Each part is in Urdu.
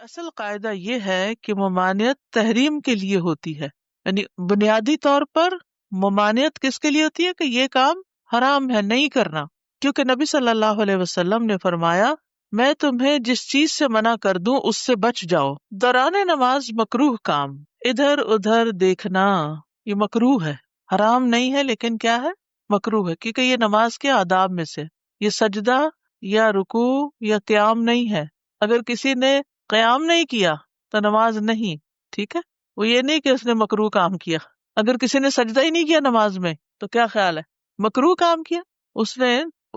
اصل قاعدہ یہ ہے کہ ممانعت تحریم کے لیے ہوتی ہے، یعنی بنیادی طور پر ممانعت کس کے لیے ہوتی ہے کہ یہ کام حرام ہے، نہیں کرنا، کیونکہ نبی صلی اللہ علیہ وسلم نے فرمایا میں تمہیں جس چیز سے منع کر دوں اس سے بچ جاؤ۔ دوران نماز مکروہ کام، ادھر ادھر دیکھنا، یہ مکروہ ہے، حرام نہیں ہے لیکن کیا ہے، مکروہ ہے، کیونکہ یہ نماز کے آداب میں سے، یہ سجدہ یا رکوع یا قیام نہیں ہے۔ اگر کسی نے قیام نہیں کیا تو نماز نہیں، ٹھیک ہے، وہ یہ نہیں کہ اس نے مکروہ کام کیا۔ اگر کسی نے سجدہ ہی نہیں کیا نماز میں تو کیا خیال ہے، مکروہ کام کیا، اس نے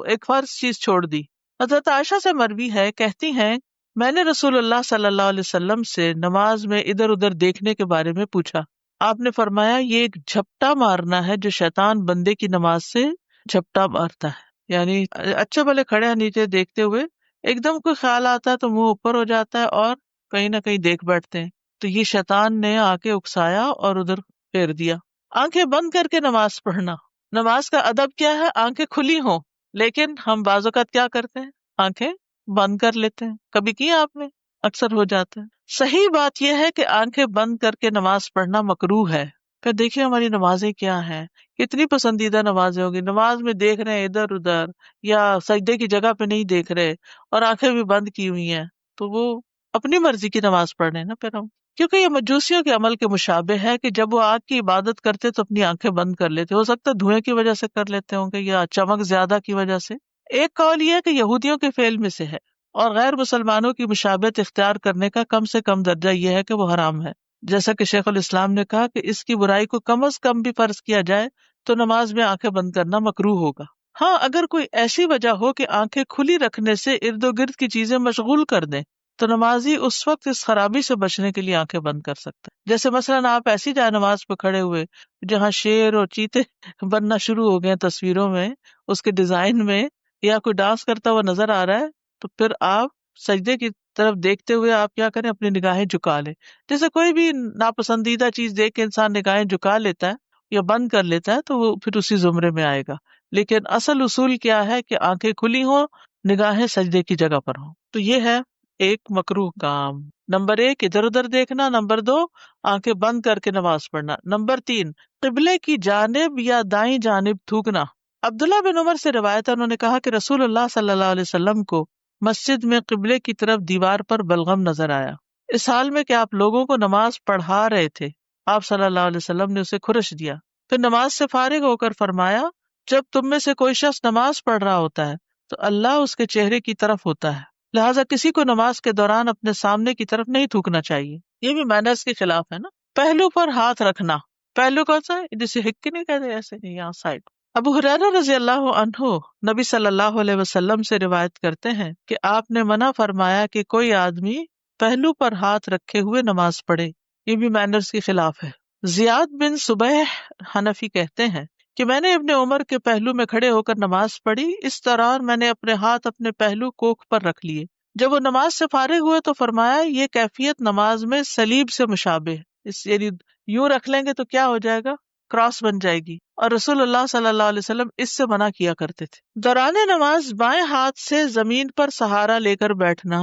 ایک فرض چیز چھوڑ دی۔ حضرت عائشہ سے مروی ہے، کہتی ہیں میں نے رسول اللہ صلی اللہ علیہ وسلم سے نماز میں ادھر ادھر دیکھنے کے بارے میں پوچھا، آپ نے فرمایا یہ ایک جھپٹا مارنا ہے جو شیطان بندے کی نماز سے جھپٹا مارتا ہے، یعنی اچھے بھلے کھڑے ہیں نیچے دیکھتے ہوئے، ایک دم کوئی خیال آتا ہے تو منہ اوپر ہو جاتا ہے اور کہیں نہ کہیں دیکھ بیٹھتے ہیں، تو یہ شیطان نے آ کے اکسایا اور ادھر پھیر دیا۔ آنکھیں بند کر کے نماز پڑھنا، نماز کا ادب کیا ہے، آنکھیں کھلی ہوں، لیکن ہم بعض اوقات کیا کرتے ہیں، آنکھیں بند کر لیتے ہیں، کبھی کیا آپ نے، اکثر ہو جاتا ہے۔ صحیح بات یہ ہے کہ آنکھیں بند کر کے نماز پڑھنا مکروہ ہے۔ پھر دیکھیے ہماری نمازیں کیا ہیں، کتنی پسندیدہ نمازیں ہوگی، نماز میں دیکھ رہے ہیں ادھر ادھر یا سجدے کی جگہ پہ نہیں دیکھ رہے اور آنکھیں بھی بند کی ہوئی ہیں، تو وہ اپنی مرضی کی نماز پڑھ رہے ہیں نا پھر ہم، کیونکہ یہ مجوسیوں کے عمل کے مشابہ ہے کہ جب وہ آگ کی عبادت کرتے تو اپنی آنکھیں بند کر لیتے، ہو سکتا ہے دھوئیں کی وجہ سے کر لیتے ہوں گے یا چمک زیادہ کی وجہ سے۔ ایک قول یہ ہے کہ یہودیوں کے فعل میں سے ہے، اور غیر مسلمانوں کی مشابہت اختیار کرنے کا کم سے کم درجہ یہ ہے کہ وہ حرام ہے، جیسا کہ شیخ الاسلام نے کہا کہ اس کی برائی کو کم از کم بھی فرض کیا جائے تو نماز میں آنکھیں بند کرنا مکروہ ہوگا۔ ہاں اگر کوئی ایسی وجہ ہو کہ آنکھیں کھلی رکھنے سے ارد و گرد کی چیزیں مشغول کر دیں تو نمازی اس وقت اس خرابی سے بچنے کے لیے آنکھیں بند کر سکتا ہے، جیسے مثلاً آپ ایسی جائے نماز پہ کھڑے ہوئے جہاں شیر اور چیتے بننا شروع ہو گئے تصویروں میں، اس کے ڈیزائن میں، یا کوئی ڈانس کرتا ہوا نظر آ رہا ہے، تو پھر آپ سجدے کی طرف دیکھتے ہوئے آپ کیا کریں، اپنی نگاہیں جھکا لیں، جیسے کوئی بھی ناپسندیدہ چیز دیکھ کے انسان نگاہیں جھکا لیتا ہے یا بند کر لیتا ہے تو وہ پھر اسی زمرے میں آئے گا، لیکن اصل اصول کیا ہے کہ آنکھیں کھلی ہوں، نگاہیں سجدے کی جگہ پر ہوں، تو یہ ہے ایک مکروہ کام۔ نمبر 1 ادھر ادھر دیکھنا، نمبر 2 آنکھیں بند کر کے نماز پڑھنا، نمبر 3 قبلے کی جانب یا دائیں جانب تھوکنا۔ عبداللہ بن عمر سے روایت ہے، انہوں نے کہا کہ رسول اللہ صلی اللہ علیہ وسلم کو مسجد میں قبلے کی طرف دیوار پر بلغم نظر آیا، اس حال میں کہ آپ لوگوں کو نماز پڑھا رہے تھے، آپ صلی اللہ علیہ وسلم نے اسے خرش دیا، پھر نماز سے فارغ ہو کر فرمایا جب تم میں سے کوئی شخص نماز پڑھ رہا ہوتا ہے تو اللہ اس کے چہرے کی طرف ہوتا ہے، لہٰذا کسی کو نماز کے دوران اپنے سامنے کی طرف نہیں تھوکنا چاہیے، یہ بھی مینرز کے خلاف ہے نا۔ پہلو پر ہاتھ رکھنا، پہلو کون سا ہے، جسے ہک نہیں کہتے، ایسے یہاں سائڈ۔ ابو ہریرہ رضی اللہ عنہ نبی صلی اللہ علیہ وسلم سے روایت کرتے ہیں کہ آپ نے منع فرمایا کہ کوئی آدمی پہلو پر ہاتھ رکھے ہوئے نماز پڑھے، یہ بھی مینرز کے خلاف ہے۔ زیاد بن صبیح حنفی کہتے ہیں کہ میں نے ابن عمر کے پہلو میں کھڑے ہو کر نماز پڑھی، اس دوران میں نے اپنے ہاتھ اپنے پہلو کوکھ پر رکھ لیے، جب وہ نماز سے فارغ ہوئے تو فرمایا یہ کیفیت نماز میں صلیب سے مشابہ ہے، اس یعنی یوں رکھ لیں گے تو کیا ہو جائے گا، کراس بن جائے گی، اور رسول اللہ صلی اللہ علیہ وسلم اس سے منع کیا کرتے تھے۔ دوران نماز بائیں ہاتھ سے زمین پر سہارا لے کر بیٹھنا،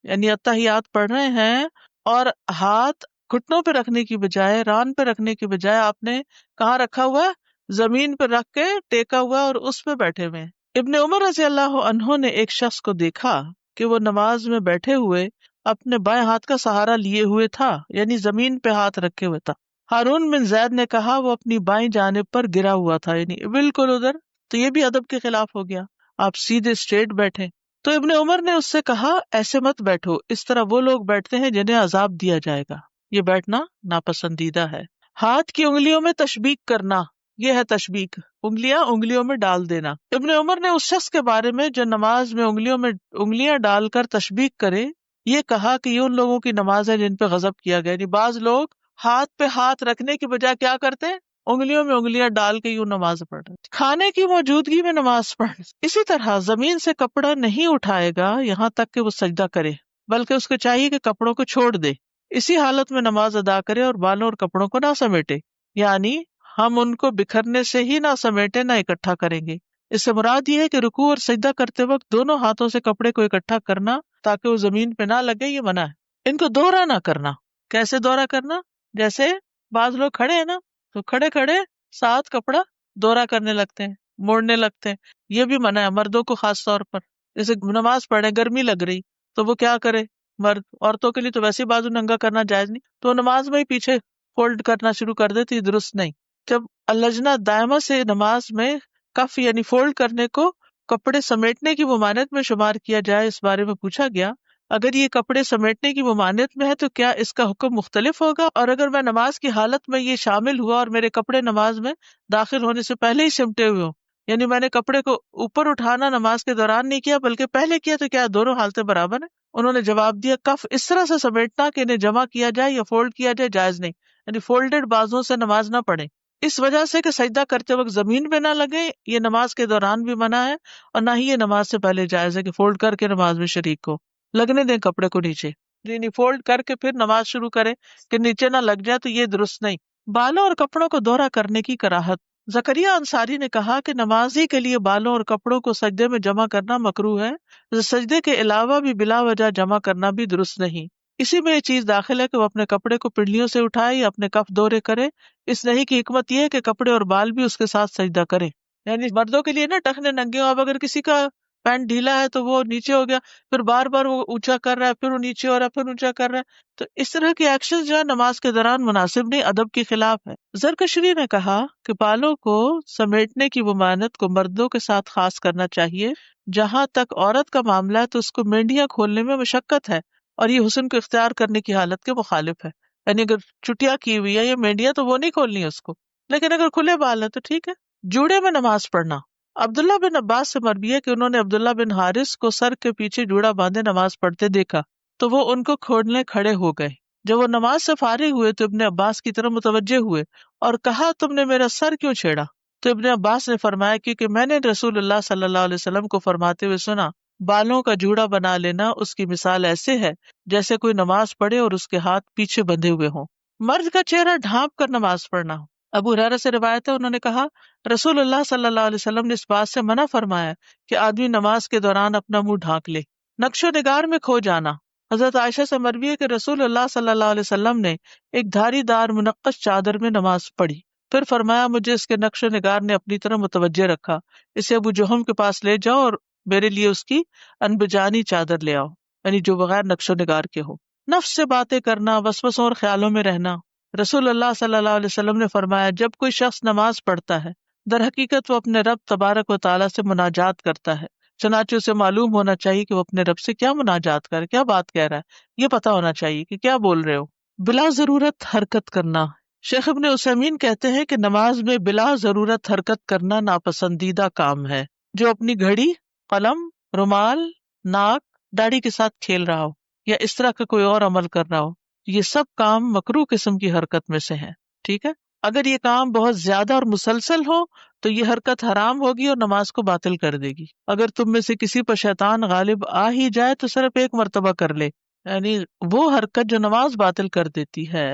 یعنی اتحیات پڑھ رہے ہیں اور ہاتھ گھٹنوں پہ رکھنے کی بجائے، ران پہ رکھنے کی بجائے آپ نے کہاں رکھا ہوا ہے، زمین پہ رکھ کے ٹیکا ہوا اور اس پہ بیٹھے ہوئے ہیں۔ ابن عمر رضی اللہ عنہ نے ایک شخص کو دیکھا کہ وہ نماز میں بیٹھے ہوئے اپنے بائیں ہاتھ کا سہارا لیے ہوئے تھا، یعنی زمین پہ ہاتھ رکھے ہوئے تھا۔ ہارون بن زید نے کہا وہ اپنی بائیں جانب پر گرا ہوا تھا، یعنی بالکل ادھر، تو یہ بھی ادب کے خلاف ہو گیا، آپ سیدھے اسٹریٹ بیٹھے۔ تو ابن عمر نے اس سے کہا ایسے مت بیٹھو، اس طرح وہ لوگ بیٹھتے ہیں جنہیں عذاب دیا جائے گا، یہ بیٹھنا ناپسندیدہ ہے۔ ہاتھ کی انگلیوں میں تشبیک کرنا، یہ ہے تشبیک، انگلیوں میں ڈال دینا۔ ابن عمر نے اس شخص کے بارے میں جو نماز میں انگلیاں ڈال کر تشبیک کرے یہ کہا کہ یہ ان لوگوں کی نماز ہے جن پہ غضب کیا گیا، یعنی بعض لوگ ہاتھ پہ ہاتھ رکھنے کی بجائے کیا کرتے ہیں، انگلیوں میں انگلیاں ڈال کے یوں نماز پڑھ رہے، کھانے کی موجودگی میں نماز پڑھ۔ اسی طرح زمین سے کپڑا نہیں اٹھائے گا یہاں تک کہ وہ سجدہ کرے، بلکہ اس کو چاہیے کہ کپڑوں کو چھوڑ دے، اسی حالت میں نماز ادا کرے اور بالوں اور کپڑوں کو نہ سمیٹے، یعنی ہم ان کو بکھرنے سے ہی نہ سمیٹے نہ اکٹھا کریں گے۔ اس سے مراد یہ ہے کہ رکوع اور سجدہ کرتے وقت دونوں ہاتھوں سے کپڑے کو اکٹھا کرنا تاکہ وہ زمین پہ نہ لگے، یہ منع ہے۔ ان کو دوہرا نہ کرنا. کیسے دوہرا کرنا؟ جیسے بعض لوگ کھڑے ہیں نا تو کھڑے کھڑے ساتھ کپڑا دوہرا کرنے لگتے ہیں، موڑنے لگتے ہیں. یہ بھی منع ہے مردوں کو خاص طور پر. جیسے نماز پڑھے گرمی لگ رہی تو وہ کیا کرے مرد، عورتوں کے لیے تو ویسے ہی بازو ننگا کرنا جائز نہیں، تو نماز میں ہی پیچھے فولڈ کرنا شروع کر دیتی، درست نہیں. جب اللجنہ دائمہ سے نماز میں کف یعنی فولڈ کرنے کو کپڑے سمیٹنے کی ممانعت میں شمار کیا جائے، اس بارے میں پوچھا گیا اگر یہ کپڑے سمیٹنے کی ممانعت میں ہے تو کیا اس کا حکم مختلف ہوگا، اور اگر میں نماز کی حالت میں یہ شامل ہوا اور میرے کپڑے نماز میں داخل ہونے سے پہلے ہی سمٹے ہوئے ہوں، یعنی میں نے کپڑے کو اوپر اٹھانا نماز کے دوران نہیں کیا بلکہ پہلے کیا، تو کیا دونوں حالتیں برابر ہیں؟ انہوں نے جواب دیا کف اس طرح سے سمیٹنا کہ انہیں جمع کیا جائے یا فولڈ کیا جائے جائز نہیں، یعنی فولڈڈ بازوں سے نماز نہ پڑھے اس وجہ سے کہ سجدہ کرتے وقت زمین پہ نہ لگے. یہ نماز کے دوران بھی منع ہے اور نہ ہی یہ نماز سے پہلے جائز ہے کہ فولڈ کر کے نماز میں شریک کو لگنے دیں کپڑے کو نیچے، یعنی فولڈ کر کے پھر نماز شروع کرے کہ نیچے نہ لگ جائے، تو یہ درست نہیں. بالوں اور کپڑوں کو دوہرا کرنے کی کراہت. زکریا انصاری نے کہا کہ نمازی کے لیے بالوں اور کپڑوں کو سجدے میں جمع کرنا مکروہ ہے، سجدے کے علاوہ بھی بلا وجہ جمع کرنا بھی درست نہیں. اسی میں یہ چیز داخل ہے کہ وہ اپنے کپڑے کو پنڈلیوں سے اٹھائے یا اپنے کف دورے کرے. اس نہیں کی حکمت یہ ہے کہ کپڑے اور بال بھی اس کے ساتھ سجدہ کرے. یعنی مردوں کے لیے نا ٹخنے ننگے ہو، اب اگر کسی کا پینٹ ڈھیلا ہے تو وہ نیچے ہو گیا، پھر بار بار وہ اونچا کر رہا ہے، پھر وہ نیچے ہو رہا ہے، پھر اونچا کر رہا ہے، تو اس طرح کے ایکشن جو ہے نماز کے دوران مناسب نہیں، ادب کے خلاف ہے. زرکشری نے کہا کہ بالوں کو سمیٹنے کی ممانعت کو مردوں کے ساتھ خاص کرنا چاہیے. جہاں تک عورت کا معاملہ ہے تو اس کو مینڈیاں کھولنے میں مشقت ہے اور یہ حسن کو اختیار کرنے کی حالت کے مخالف ہے. یعنی اگر چٹیا کی ہوئی ہے یا مینڈیاں تو وہ نہیں کھولنی ہے اس کو، لیکن اگر کھلے بال ہیں تو ٹھیک ہے. جوڑے میں نماز پڑھنا. عبداللہ بن عباس سے مروی ہے کہ انہوں نے عبداللہ بن حارث کو سر کے پیچھے جوڑا باندھے نماز پڑھتے دیکھا تو وہ ان کو کھولنے کھڑے ہو گئے. جب وہ نماز سے فارغ ہوئے تو ابن عباس کی طرف متوجہ ہوئے اور کہا تم نے میرا سر کیوں چھیڑا؟ تو ابن عباس نے فرمایا کیونکہ میں نے رسول اللہ صلی اللہ علیہ وسلم کو فرماتے ہوئے سنا بالوں کا جوڑا بنا لینا اس کی مثال ایسے ہے جیسے کوئی نماز پڑھے اور اس کے ہاتھ پیچھے بندھے ہوئے ہوں. مرد کا چہرہ ڈھانپ کر نماز پڑھنا. ابو ہریرہ سے روایت ہے انہوں نے کہا رسول اللہ صلی اللہ علیہ وسلم نے اس بات سے منع فرمایا کہ آدمی نماز کے دوران اپنا منہ ڈھانک لے. نقش و نگار میں کھو جانا. حضرت عائشہ سے مروی ہے کہ رسول اللہ صلی اللہ علیہ وسلم نے ایک دھاری دار منقش چادر میں نماز پڑھی، پھر فرمایا مجھے اس کے نقش و نگار نے اپنی طرف متوجہ رکھا، اسے ابو جہم کے پاس لے جاؤ اور میرے لیے اس کی انبجانی چادر لے آؤ، یعنی جو بغیر نقش و نگار کے ہو. نفس سے باتیں کرنا، وسوسوں اور خیالوں میں رہنا. رسول اللہ صلی اللہ علیہ وسلم نے فرمایا جب کوئی شخص نماز پڑھتا ہے در حقیقت وہ اپنے رب تبارک و تعالیٰ سے مناجات کرتا ہے، چنانچہ اسے معلوم ہونا چاہیے کہ وہ اپنے رب سے کیا مناجات کر کیا بات کہہ رہا ہے، یہ پتا ہونا چاہیے کہ کیا بول رہے ہو. بلا ضرورت حرکت کرنا. شیخ ابن عثیمین کہتے ہیں کہ نماز میں بلا ضرورت حرکت کرنا ناپسندیدہ کام ہے. جو اپنی گھڑی، قلم، رومال، ناک، داڑھی کے ساتھ کھیل رہا ہو یا اس طرح کا کوئی اور عمل کر رہا ہو، یہ سب کام مکروہ قسم کی حرکت میں سے ہیں. ٹھیک ہے، اگر یہ کام بہت زیادہ اور مسلسل ہو تو یہ حرکت حرام ہوگی اور نماز کو باطل کر دے گی. اگر تم میں سے کسی پر شیطان غالب آ ہی جائے تو صرف ایک مرتبہ کر لے، یعنی وہ حرکت جو نماز باطل کر دیتی ہے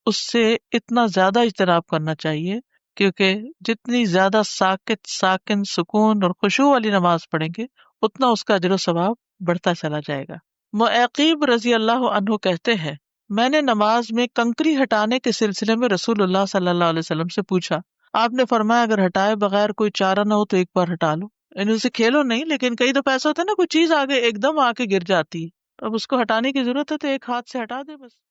اس سے اتنا زیادہ اجتناب کرنا چاہیے، کیونکہ جتنی زیادہ ساکت، ساکن، سکون اور خشوع والی نماز پڑھیں گے اتنا اس کا اجر و ثواب بڑھتا چلا جائے گا. معقیب رضی اللہ عنہ کہتے ہیں میں نے نماز میں کنکری ہٹانے کے سلسلے میں رسول اللہ صلی اللہ علیہ وسلم سے پوچھا، آپ نے فرمایا اگر ہٹائے بغیر کوئی چارہ نہ ہو تو ایک بار ہٹا لو، یعنی اسے کھیلو نہیں، لیکن کئی دفعہ ایسا ہوتا ہے نا کوئی چیز آگے ایک دم آ کے گر جاتی ہے، اب اس کو ہٹانے کی ضرورت ہے تو ایک ہاتھ سے ہٹا دے بس.